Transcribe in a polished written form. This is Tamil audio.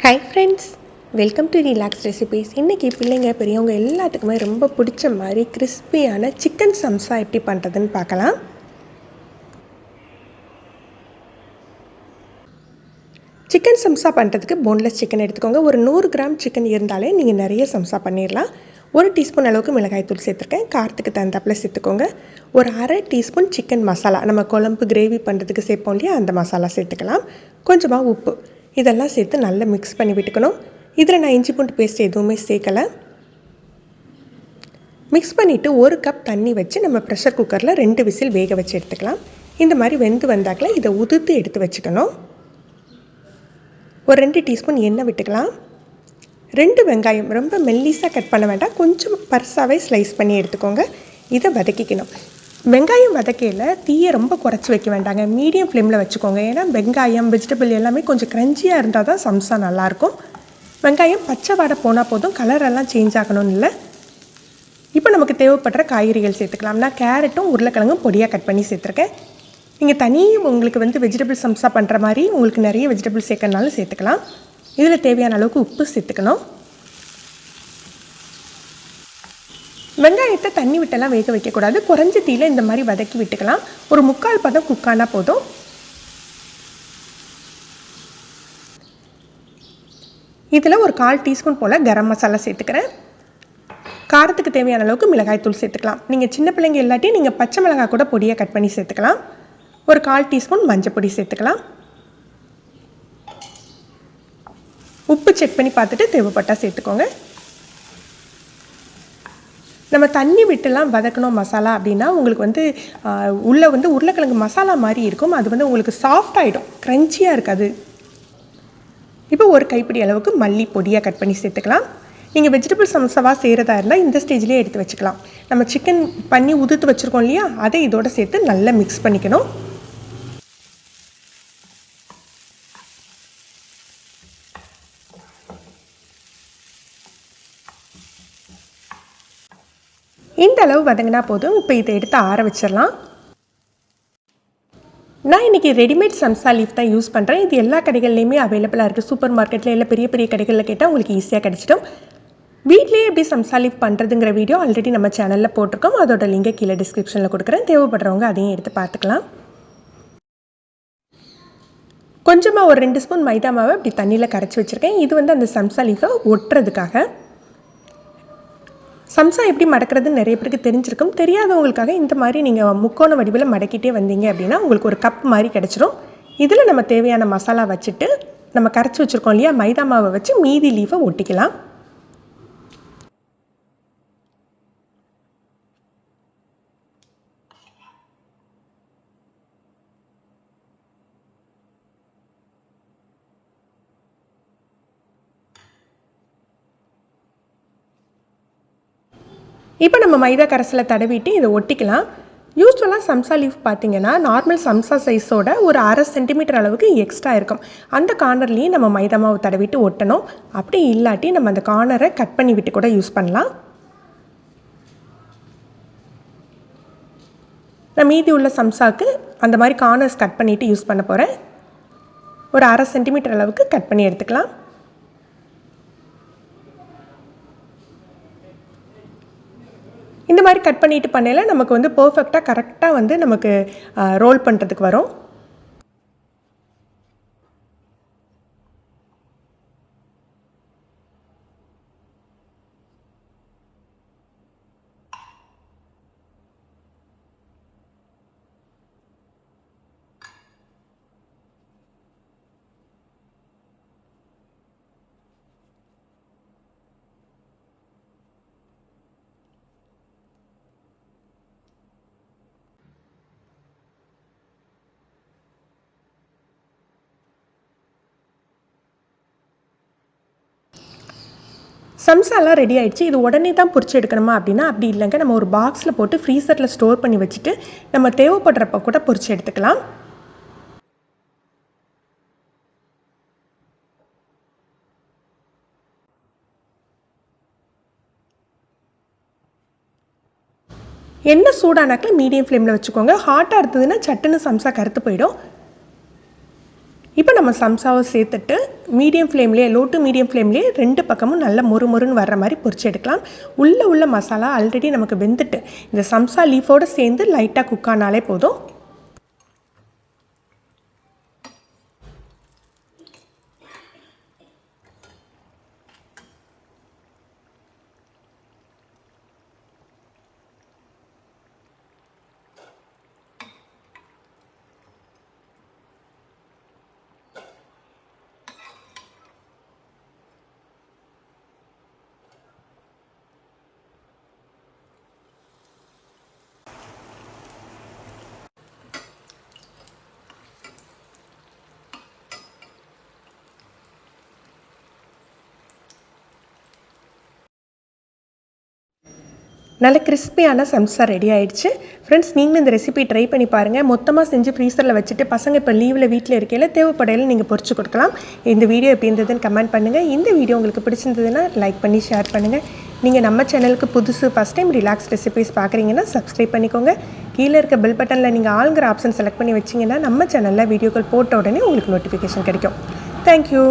Hi friends, welcome to relax recipes. இன்றைக்கி பிள்ளைங்க பெரியவங்க எல்லாத்துக்குமே ரொம்ப பிடிச்ச மாதிரி கிறிஸ்பியான சிக்கன் சம்சா எப்படி பண்ணுறதுன்னு பார்க்கலாம். சிக்கன் சம்சா பண்ணுறதுக்கு போன்லெஸ் சிக்கன் எடுத்துக்கோங்க. ஒரு 100 கிராம் சிக்கன் இருந்தாலே நீங்கள் நிறைய சம்சா பண்ணிடலாம். 1 டீஸ்பூன் அளவுக்கு மிளகாய்த்தூள் சேர்த்துருக்கேன். காரத்துக்கு தகுந்தாப்பில் சேர்த்துக்கோங்க. ஒரு அரை டீஸ்பூன் சிக்கன் மசாலா, நம்ம குழம்பு கிரேவி பண்ணுறதுக்கு சேர்ப்போம் இல்லையா, அந்த மசாலா சேர்த்துக்கலாம். கொஞ்சமாக உப்பு, இதெல்லாம் சேர்த்து நல்லா மிக்ஸ் பண்ணி விட்டுக்கணும். இதில் நான் இஞ்சி பூண்டு பேஸ்ட் எதுவுமே சேர்க்கலை. மிக்ஸ் பண்ணிவிட்டு 1 கப் தண்ணி வச்சு நம்ம ப்ரெஷர் குக்கரில் 2 விசில் வேக வச்சு எடுத்துக்கலாம். இந்த மாதிரி வெந்து வந்தாக்கில் இதை உதிர்த்து எடுத்து வச்சுக்கணும். ஒரு 2 டீஸ்பூன் எண்ணெய் விட்டுக்கலாம். 2 வெங்காயம் ரொம்ப மெல்லிஸாக கட் பண்ண வேண்டாம், கொஞ்சம் பர்ஸாகவே ஸ்லைஸ் பண்ணி எடுத்துக்கோங்க. இதை வதக்கிக்கணும். வெங்காயம் வதக்கையில் தீயை ரொம்ப குறைச்சி வைக்க வேண்டாங்க, மீடியம் ஃப்ளேமில் வச்சுக்கோங்க. ஏன்னா வெங்காயம் வெஜிடபிள் எல்லாமே கொஞ்சம் க்ரன்ச்சியாக இருந்தால் தான் சம்சா நல்லாயிருக்கும். வெங்காயம் பச்சை வாடை போனால் போதும், கலரெல்லாம் சேஞ்ச் ஆகணும்னு இல்லை. இப்போ நமக்கு தேவைப்படுற காய்கறிகள் சேர்த்துக்கலாம். நான் கேரட்டும் உருளைக்கிழங்கும் பொடியாக கட் பண்ணி சேர்த்துருக்கேன். நீங்கள் தனியாக உங்களுக்கு வெஜிடபிள் சம்சா பண்ணுற மாதிரி உங்களுக்கு நிறைய வெஜிடபிள் சேர்க்கறனாலும் சேர்த்துக்கலாம். இதில் தேவையான அளவுக்கு உப்பு சேர்த்துக்கணும். வெங்காயத்தை தண்ணி விட்டெல்லாம் வேக வைக்கக்கூடாது, குறைஞ்ச தீயில் இந்த மாதிரி வதக்கி விட்டுக்கலாம். ஒரு 3/4 பதம் குக்கானா போதும். இதில் ஒரு 1/4 டீஸ்பூன் போல் கரம் மசாலா சேர்த்துக்கிறேன். காரத்துக்கு தேவையான அளவுக்கு மிளகாய்த்தூள் சேர்த்துக்கலாம். நீங்கள் சின்ன பிள்ளைங்க இல்லாட்டி நீங்கள் பச்சை மிளகாய் கூட பொடியாக கட் பண்ணி சேர்த்துக்கலாம். ஒரு 1/4 டீஸ்பூன் மஞ்சள் பொடி சேர்த்துக்கலாம். உப்பு செக் பண்ணி பார்த்துட்டு தேவைப்பட்டால் சேர்த்துக்கோங்க. நம்ம தண்ணி விட்டுலாம் வதக்கணும் மசாலா அப்படின்னா உங்களுக்கு உள்ளே உருளைக்கிழங்கு மசாலா மாதிரி இருக்கும். அது உங்களுக்கு சாஃப்ட் ஆகிடும், க்ரன்ச்சியாக இருக்காது. இப்போ ஒரு கைப்பிடி அளவுக்கு மல்லி பொடியாக கட் பண்ணி சேர்த்துக்கலாம். நீங்கள் வெஜிடபிள் சம்சாவாக செய்கிறதா இருந்தால் இந்த ஸ்டேஜ்லேயே எடுத்து வச்சுக்கலாம். நம்ம சிக்கன் பண்ணி உதுத்து வச்சுருக்கோம் இல்லையா, அதை இதோடு சேர்த்து நல்லா மிக்ஸ் பண்ணிக்கணும். இந்த அளவு வதங்கினா போதும். இப்போ இதை எடுத்து ஆற வச்சிடலாம். நான் இன்றைக்கி ரெடிமேட் சம்சா லீஃப் தான் யூஸ் பண்ணுறேன். இது எல்லா கடைகள்லையுமே அவைலபிளாக இருக்குது. சூப்பர் மார்க்கெட்டில் இல்லை பெரிய பெரிய கடைகளில் கேட்டால் உங்களுக்கு ஈஸியாக கிடச்சிடும். வீட்லேயே எப்படி சம்சா லீஃப் பண்ணுறதுங்கிற வீடியோ ஆல்ரெடி நம்ம சேனலில் போட்டிருக்கோம். அதோட லிங்கை கீழே டிஸ்கிரிப்ஷனில் கொடுக்குறேன். தேவைப்படுறவங்க அதையும் எடுத்து பார்த்துக்கலாம். கொஞ்சமாக ஒரு 2 ஸ்பூன் மைதா மாவை இப்படி தண்ணியில் கரைச்சி வச்சுருக்கேன். இது அந்த சம்சா லீஃபை ஒட்டுறதுக்காக. சம்சா எப்படி மடக்கிறதுன்னு நிறைய பேருக்கு தெரிஞ்சிருக்கும். தெரியாதவங்களுக்காக இந்த மாதிரி நீங்கள் முக்கோண வடிவில் மடக்கிட்டே வந்தீங்க அப்படின்னா உங்களுக்கு ஒரு கப் மாதிரி கிடச்சிரும். இதில் நம்ம தேவையான மசாலா வச்சுட்டு நம்ம கரைச்சி வச்சுருக்கோம் இல்லையா, மைதா மாவை வச்சு மீதி லீஃபை ஒட்டிக்கலாம். இப்போ நம்ம மைதா கரைசலை தடவிட்டு இதை ஒட்டிக்கலாம். யூஸ்வலாக சம்சா லீஃப் பார்த்திங்கன்னா நார்மல் சம்சா சைஸோட ஒரு 1/2 சென்டிமீட்டர் அளவுக்கு எக்ஸ்ட்ரா இருக்கும். அந்த கார்னர்லேயும் நம்ம மைதா மாவு தடவிட்டு ஒட்டணும். அப்படி இல்லாட்டி நம்ம அந்த கார்னரை கட் பண்ணி விட்டு கூட யூஸ் பண்ணலாம். நான் மீதி உள்ள சம்சாவுக்கு அந்த மாதிரி கார்னர்ஸ் கட் பண்ணிவிட்டு யூஸ் பண்ண போகிறேன். ஒரு 1/2 சென்டிமீட்டர் அளவுக்கு கட் பண்ணி எடுத்துக்கலாம். இந்த மாதிரி கட் பண்ணிட்டு பண்ணையில நமக்கு பர்ஃபெக்டாக கரெக்டாக நமக்கு ரோல் பண்ணுறதுக்கு வரும். சம்சாலாம் ரெடி ஆகிடுச்சு. இது உடனே தான் பொரிச்சு எடுக்கணுமா அப்படின்னா அப்படி இல்லைங்க. நம்ம ஒரு பாக்ஸில் போட்டு ஃப்ரீசரில் ஸ்டோர் பண்ணி வச்சுட்டு நம்ம தேவைப்படுறப்ப கூட பொரிச்சு எடுத்துக்கலாம். எண்ணெய் சூடானாக்கில் மீடியம் ஃப்ளேமில் வச்சுக்கோங்க. ஹாட்டாக இருந்ததுன்னா சட்டுன்னு சம்சா கருத்து போயிடும். இப்போ நம்ம சம்சாவை சேர்த்துட்டு மீடியம் ஃப்ளேம்லேயே லோ டு மீடியம் ஃப்ளேம்லேயே 2 பக்கமும் நல்லா மொறுமொறுன்னு வர்ற மாதிரி பொரிச்சு எடுக்கலாம். உள்ள மசாலா ஆல்ரெடி நமக்கு வெந்துட்டு இந்த சம்சா லீஃபோடு சேர்ந்து லைட்டாக குக் ஆனாலே போதும். நல்ல கிறிஸ்பியான சம்சா ரெடி ஆகிடுச்சு. ஃப்ரெண்ட்ஸ், நீங்களும் இந்த ரெசிபி ட்ரை பண்ணி பாருங்கள். மொத்தமாக செஞ்சு ஃப்ரீசரில் வச்சுட்டு பசங்க இப்போ லீவில் வீட்டில் இருக்கையில் தேவைப்படையில் நீங்கள் பொரிச்சு கொடுக்கலாம். இந்த வீடியோ எப்படி இருந்ததுன்னு கமெண்ட் பண்ணுங்கள். இந்த வீடியோ உங்களுக்கு பிடிச்சிருந்ததுன்னா லைக் பண்ணி ஷேர் பண்ணுங்கள். நீங்கள் நம்ம சேனலுக்கு புதுசு ஃபஸ்ட் டைம் ரிலாக்ஸ் ரெசிபிஸ் பார்க்குறீங்கன்னா சப்ஸ்கிரைப் பண்ணிக்கோங்க. கீழே இருக்க பெல் பட்டனில் நீங்கள் ஆளுங்கிற ஆப்ஷன் செலக்ட் பண்ணி வச்சிங்கன்னா நம்ம சேனலில் வீடியோக்கள் போட்ட உடனே உங்களுக்கு நோட்டிஃபிகேஷன் கிடைக்கும். தேங்க்யூ.